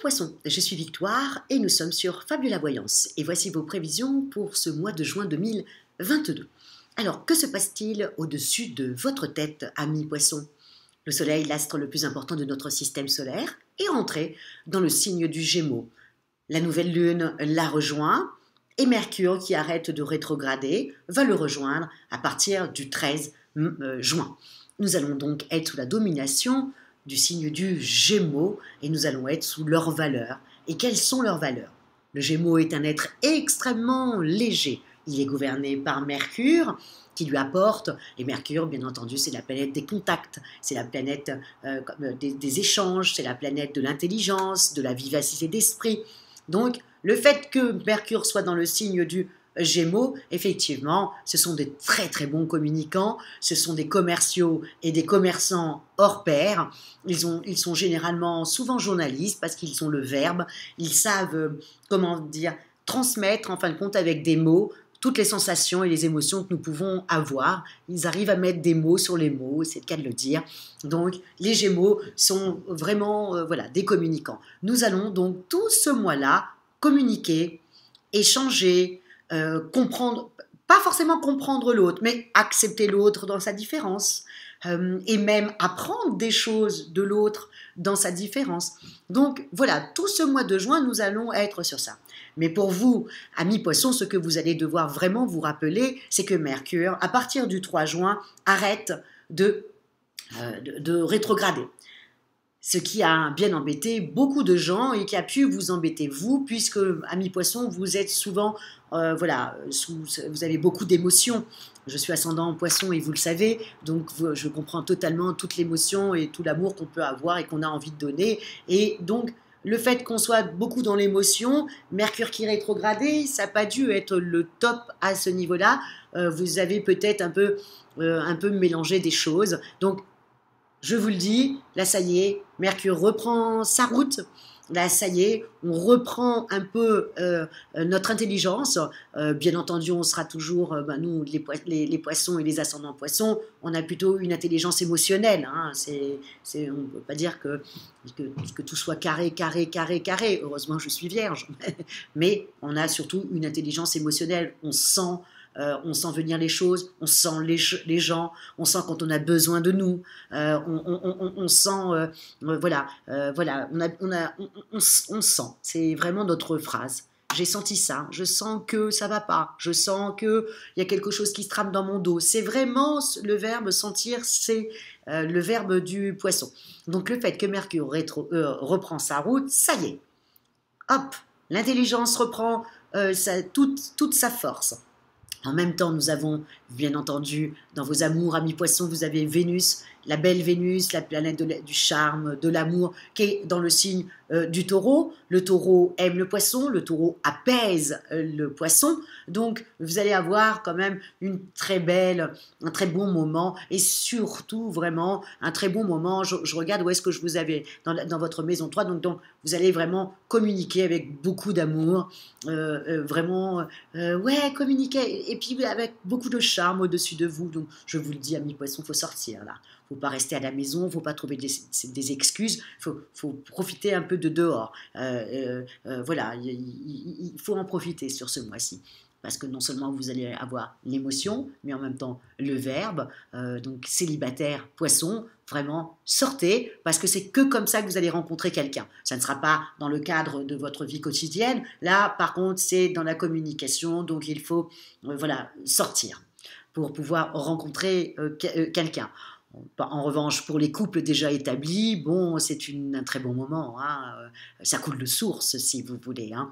Poissons, je suis Victoire et nous sommes sur Fabiola Voyance. Et voici vos prévisions pour ce mois de juin 2022. Alors, que se passe-t-il au-dessus de votre tête, amis Poissons? Le Soleil, l'astre le plus important de notre système solaire, est rentré dans le signe du Gémeaux. La nouvelle lune l'a rejoint et Mercure, qui arrête de rétrograder, va le rejoindre à partir du 13 juin. Nous allons donc être sous la domination du signe du Gémeaux et nous allons être sous leurs valeurs. Et quelles sont leurs valeurs? Le Gémeaux est un être extrêmement léger. Il est gouverné par Mercure qui lui apporte, et Mercure bien entendu c'est la planète des contacts, c'est la planète des échanges, c'est la planète de l'intelligence, de la vivacité d'esprit. Donc le fait que Mercure soit dans le signe du Gémeaux, effectivement, ce sont des très très bons communicants, ce sont des commerciaux et des commerçants hors pair. Ils sont généralement souvent journalistes parce qu'ils ont le verbe, ils savent, comment dire, transmettre en fin de compte avec des mots toutes les sensations et les émotions que nous pouvons avoir. Ils arrivent à mettre des mots sur les mots, c'est le cas de le dire. Donc les Gémeaux sont vraiment voilà, des communicants. Nous allons donc tout ce mois-là communiquer, échanger, comprendre, pas forcément comprendre l'autre, mais accepter l'autre dans sa différence, et même apprendre des choses de l'autre dans sa différence. Donc voilà, tout ce mois de juin, nous allons être sur ça. Mais pour vous, amis Poissons, ce que vous allez devoir vraiment vous rappeler, c'est que Mercure, à partir du 3 juin, arrête de rétrograder. Ce qui a bien embêté beaucoup de gens et qui a pu vous embêter vous, puisque, amis Poissons, vous êtes souvent, voilà, vous avez beaucoup d'émotions. Je suis ascendant Poisson et vous le savez, donc je comprends totalement toute l'émotion et tout l'amour qu'on peut avoir et qu'on a envie de donner. Et donc, le fait qu'on soit beaucoup dans l'émotion, Mercure qui rétrogradait, ça n'a pas dû être le top à ce niveau-là. Vous avez peut-être un peu mélangé des choses. Donc, je vous le dis, là ça y est, Mercure reprend sa route, là ça y est, on reprend un peu notre intelligence. Bien entendu, on sera toujours, nous les poissons et les ascendants poissons, on a plutôt une intelligence émotionnelle. Hein. On ne peut pas dire que tout soit carré. Heureusement, je suis vierge. Mais on a surtout une intelligence émotionnelle, on sent venir les choses, on sent les gens, on sent quand on a besoin de nous, on sent, voilà, on sent, c'est vraiment notre phrase. J'ai senti ça, je sens que ça va pas, je sens qu'il y a quelque chose qui se trame dans mon dos. C'est vraiment le verbe sentir, c'est le verbe du poisson. Donc le fait que Mercure reprend sa route, ça y est, hop, l'intelligence reprend toute sa force. En même temps, nous avons, bien entendu, dans vos amours, amis Poissons, vous avez Vénus, la belle Vénus, la planète du charme, de l'amour, qui est dans le signe du Taureau. Le Taureau aime le Poisson, le Taureau apaise le Poisson. Donc, vous allez avoir quand même un très bon moment et surtout, vraiment, un très bon moment. Je regarde où est-ce que je vous avais dans votre maison 3. Donc, vous allez vraiment communiquer avec beaucoup d'amour, vraiment, ouais, communiquer. Et puis, avec beaucoup de charme au-dessus de vous. Donc, je vous le dis, amis Poissons, il faut sortir là. Il ne faut pas rester à la maison, il ne faut pas trouver des excuses, il faut profiter un peu de dehors. Voilà, il faut en profiter sur ce mois-ci. Parce que non seulement vous allez avoir l'émotion, mais en même temps le verbe. Donc célibataire, Poisson, vraiment sortez, parce que c'est que comme ça que vous allez rencontrer quelqu'un. Ça ne sera pas dans le cadre de votre vie quotidienne. Là, par contre, c'est dans la communication, donc il faut voilà, sortir pour pouvoir rencontrer quelqu'un. En revanche, pour les couples déjà établis, bon, c'est un très bon moment. Hein. Ça coule de source, si vous voulez. Hein.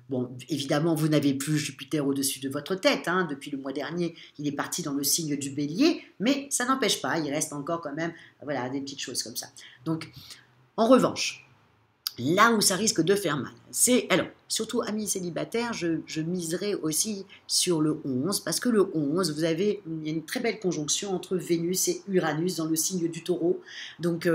Bon, évidemment, vous n'avez plus Jupiter au-dessus de votre tête. Hein. Depuis le mois dernier, il est parti dans le signe du Bélier, mais ça n'empêche pas. Il reste encore quand même, voilà, des petites choses comme ça. Donc, en revanche, là où ça risque de faire mal, c'est, alors, surtout amis célibataires, je miserai aussi sur le 11, parce que le 11, il y a une très belle conjonction entre Vénus et Uranus dans le signe du Taureau, donc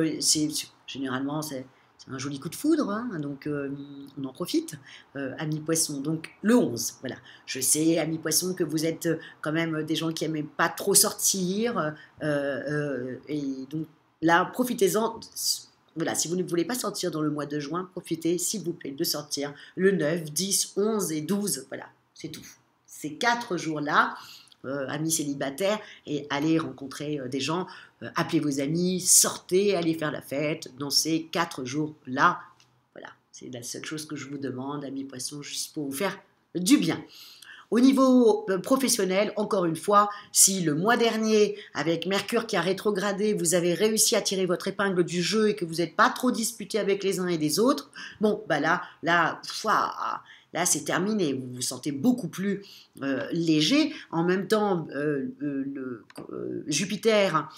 généralement c'est un joli coup de foudre, hein, donc on en profite, amis Poissons, donc le 11, voilà. Je sais, amis Poissons, que vous êtes quand même des gens qui n'aiment pas trop sortir, et donc là, profitez-en voilà, si vous ne voulez pas sortir dans le mois de juin, profitez, s'il vous plaît, de sortir le 9, 10, 11 et 12. Voilà, c'est tout. Ces 4 jours-là, amis célibataires, et allez rencontrer des gens, appelez vos amis, sortez, allez faire la fête dans ces 4 jours-là. Voilà, c'est la seule chose que je vous demande, amis poissons, juste pour vous faire du bien. Au niveau professionnel, encore une fois, si le mois dernier, avec Mercure qui a rétrogradé, vous avez réussi à tirer votre épingle du jeu et que vous n'êtes pas trop disputé avec les uns et les autres, bon, bah là, c'est terminé. Vous vous sentez beaucoup plus léger. En même temps, Jupiter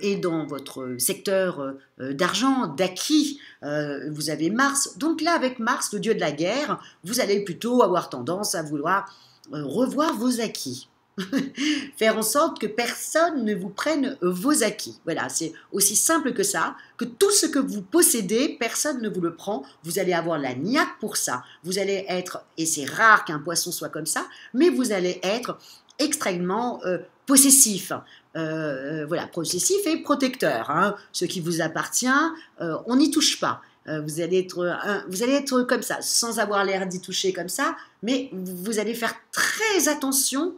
est dans votre secteur d'argent, d'acquis, vous avez Mars. Donc là, avec Mars, le dieu de la guerre, vous allez plutôt avoir tendance à vouloir revoir vos acquis. Faire en sorte que personne ne vous prenne vos acquis. Voilà, c'est aussi simple que ça, que tout ce que vous possédez, personne ne vous le prend. Vous allez avoir la niaque pour ça. Vous allez être, et c'est rare qu'un poisson soit comme ça, mais vous allez être extrêmement possessif. Voilà, possessif et protecteur. Hein. Ce qui vous appartient, on n'y touche pas. Vous allez être comme ça, sans avoir l'air d'y toucher comme ça, mais vous allez faire très attention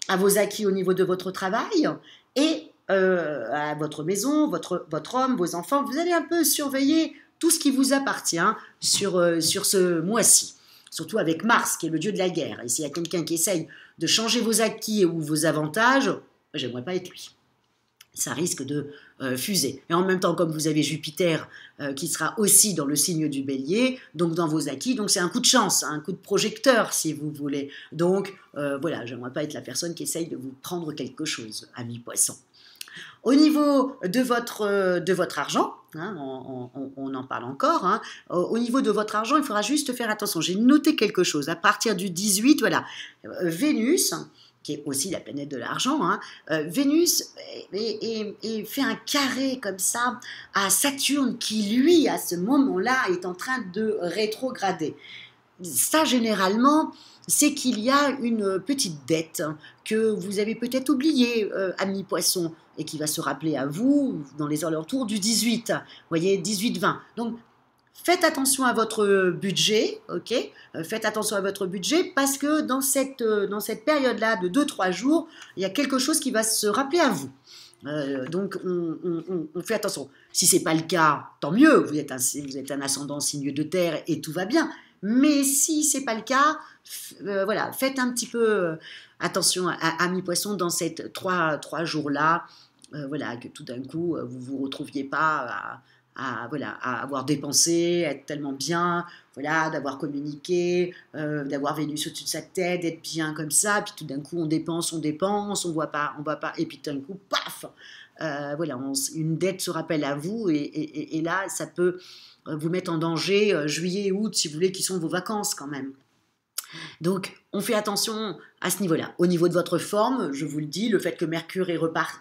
à vos acquis au niveau de votre travail et à votre maison, votre homme, vos enfants. Vous allez un peu surveiller tout ce qui vous appartient sur ce mois-ci. Surtout avec Mars, qui est le dieu de la guerre. Et s'il y a quelqu'un qui essaye de changer vos acquis ou vos avantages, j'aimerais pas être lui. Ça risque de fuser. Et en même temps, comme vous avez Jupiter qui sera aussi dans le signe du Bélier, donc dans vos acquis, donc c'est un coup de chance, un coup de projecteur si vous voulez. Donc voilà, j'aimerais pas être la personne qui essaye de vous prendre quelque chose, ami poisson. Au niveau de votre argent, hein, on en parle encore, hein, au niveau de votre argent, il faudra juste faire attention. J'ai noté quelque chose. À partir du 18, voilà, Vénus, qui est aussi la planète de l'argent, hein, Vénus fait un carré comme ça à Saturne qui, lui, à ce moment-là, est en train de rétrograder. Ça, généralement, c'est qu'il y a une petite dette que vous avez peut-être oubliée, ami poisson, et qui va se rappeler à vous dans les alentours du 18, vous voyez, 18-20. Donc, faites attention à votre budget, ok? Faites attention à votre budget parce que dans cette période-là de 2-3 jours, il y a quelque chose qui va se rappeler à vous. Donc, on fait attention. Si ce n'est pas le cas, tant mieux, vous êtes un ascendant signe de terre et tout va bien. Mais si ce n'est pas le cas, voilà, faites un petit peu attention à mi-poisson dans ces 3 jours-là. Voilà, que tout d'un coup, vous ne vous retrouviez pas à avoir dépensé, à être tellement bien, voilà, d'avoir communiqué, d'avoir Vénus au-dessus de sa tête, d'être bien comme ça, puis tout d'un coup on dépense, on voit pas, et puis tout d'un coup, paf, voilà, une dette se rappelle à vous, et là, ça peut vous mettre en danger, juillet et août, si vous voulez, qui sont vos vacances quand même. Donc, on fait attention à ce niveau-là. Au niveau de votre forme, je vous le dis, le fait que Mercure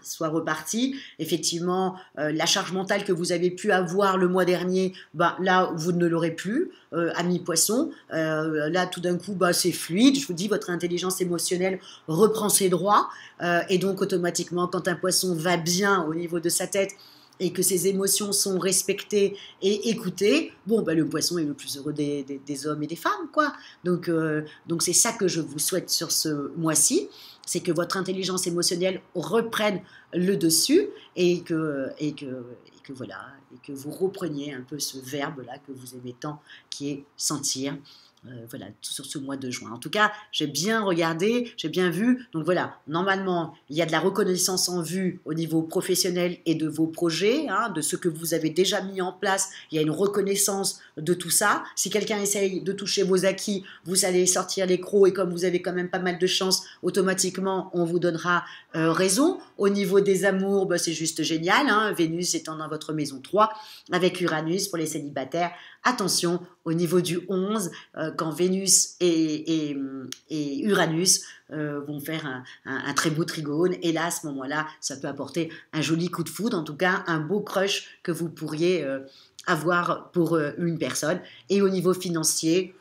soit reparti, effectivement, la charge mentale que vous avez pu avoir le mois dernier, bah, là, vous ne l'aurez plus, ami poisson. Là, tout d'un coup, bah, c'est fluide. Je vous dis, votre intelligence émotionnelle reprend ses droits. Et donc, automatiquement, quand un poisson va bien au niveau de sa tête, et que ses émotions sont respectées et écoutées, bon, bah, le poisson est le plus heureux des hommes et des femmes, quoi. Donc c'est ça que je vous souhaite sur ce mois-ci, c'est que votre intelligence émotionnelle reprenne le dessus et que voilà, et que vous repreniez un peu ce verbe-là que vous aimez tant, qui est sentir. Voilà, sur ce mois de juin. En tout cas, j'ai bien regardé, j'ai bien vu. Donc voilà, normalement, il y a de la reconnaissance en vue au niveau professionnel et de vos projets, hein, de ce que vous avez déjà mis en place. Il y a une reconnaissance de tout ça. Si quelqu'un essaye de toucher vos acquis, vous allez sortir les crocs et comme vous avez quand même pas mal de chance, automatiquement, on vous donnera raison. Au niveau des amours, bah, c'est juste génial. Hein, Vénus étant dans votre maison 3, avec Uranus pour les célibataires. Attention, au niveau du 11, quand Vénus et Uranus vont faire un très beau trigone, et là, à ce moment-là, ça peut apporter un joli coup de foudre, en tout cas un beau crush que vous pourriez avoir pour une personne. Et au niveau financier,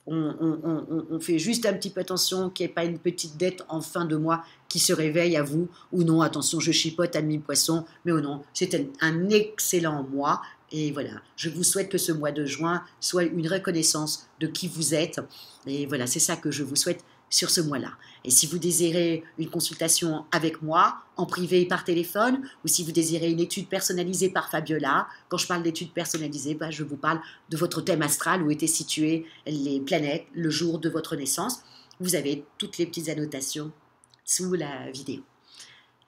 on fait juste un petit peu attention qu'il n'y ait pas une petite dette en fin de mois qui se réveille à vous, ou non, attention, je chipote à mi-poisson, mais ou non, c'est un excellent mois, Et voilà, je vous souhaite que ce mois de juin soit une reconnaissance de qui vous êtes. Et voilà, c'est ça que je vous souhaite sur ce mois-là. Et si vous désirez une consultation avec moi, en privé par téléphone, ou si vous désirez une étude personnalisée par Fabiola, quand je parle d'étude personnalisée, je vous parle de votre thème astral, où étaient situées les planètes le jour de votre naissance. Vous avez toutes les petites annotations sous la vidéo.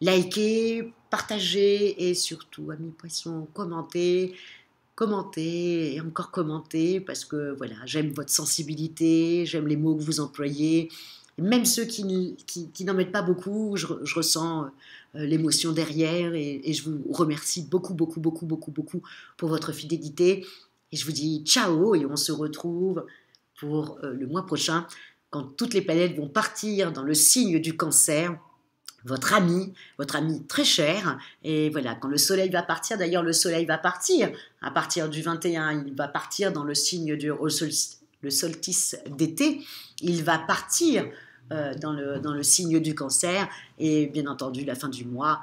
Likez, partagez et surtout, amis poissons, commentez et encore commentez parce que voilà, j'aime votre sensibilité, j'aime les mots que vous employez. Même ceux qui n'en mettent pas beaucoup, je ressens l'émotion derrière et je vous remercie beaucoup pour votre fidélité. Et je vous dis ciao et on se retrouve pour le mois prochain quand toutes les planètes vont partir dans le signe du Cancer. Votre ami très cher, et voilà, quand le soleil va partir, d'ailleurs le soleil va partir, à partir du 21, il va partir dans le signe le solstice d'été, il va partir dans le signe du Cancer, et bien entendu la fin du mois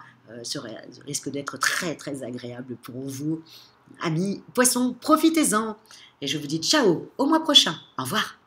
risque d'être très très agréable pour vous, amis poissons, profitez-en, et je vous dis ciao, au mois prochain, au revoir.